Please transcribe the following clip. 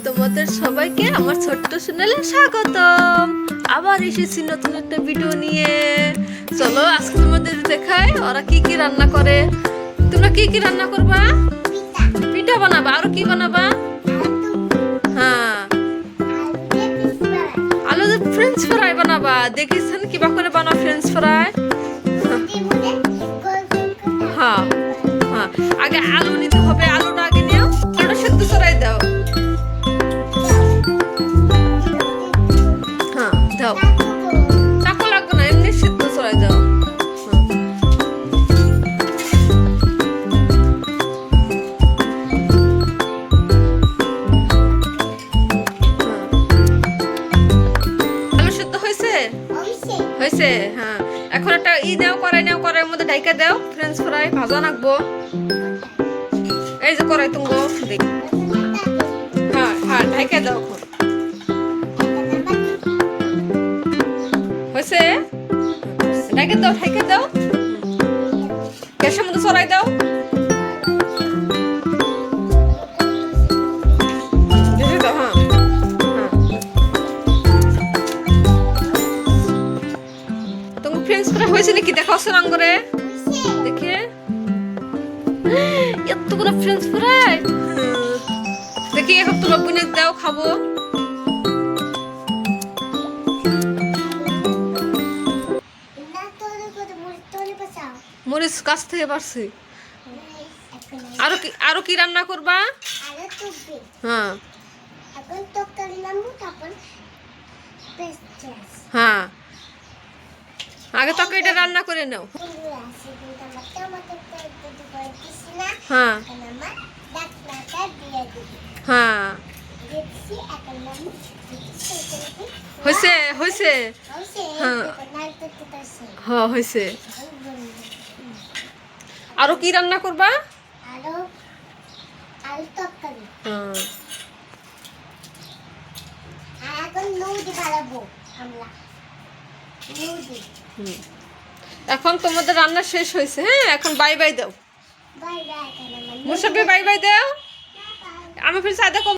তোমাদের সবাইকে আমার ছোট্ট চ্যানেলে স্বাগতম। আবার এসেছি নতুন একটা ভিডিও নিয়ে। চলো আজকে তোমাদের দেখাই ওরা কি কি রান্না করে। তোমরা কি কি রান্না করবা? পিঠা বানাবা। আর কি বানাবা? হ্যাঁ, আলু দিয়ে ফ্রেঞ্চ ফ্রাই বানাবা। দেখিছেন কিবা করে বানাও ফ্রেঞ্চ ফ্রাই? হ্যাঁ হ্যাঁ, আগে আলু নিতে হবে। আলুটা আগে নিও, আলুটা সেদ্ধ করাই দাও। হ্যাঁ দাও, চাকু লাগবে না, এমনি সেদ্ধ করাই দাও। আলু সেদ্ধ হয়েছে? হয়েছে। হ্যাঁ, এখন একটা নাও, কড়াই নাও, কড়াইয়ের মধ্যে ঢাইকা দাও। ফ্রেঞ্চ ফ্রাই ভাজা নাকবো। এই যে কড়াই তুঙ্গো, হ্যাঁ হ্যাঁ, ঢাইকা দাও। এখন হয়েছে, ঢাইকা দাও, ঢাইকা দাও। গ্যাসের মধ্যে চড়াই দাও। ফ্রেঞ্চ ফ্রাই হয়েছে নাকি দেখাও সরাং করে দেখে। এতগুলো ফ্রেঞ্চ ফ্রাই দেখি। এখন তো লবণে দাও, খাবো। মরিচ কাছ থেকে পারছি। আরো কি রান্না করবা? হ্যাঁ হ্যাঁ, আগে তরকারিটা রান্না করে নাও। হ্যাঁ হ্যাঁ, হয়েছে হয়েছে। হ্যাঁ হ্যাঁ, হয়েছে। আরো কি রান্না করবা? এখন তোমাদের রান্না শেষ হয়েছে। হ্যাঁ, এখন বাই বাই দাও। মুসাফি বাই বাই দাও। আমি ফির সাদা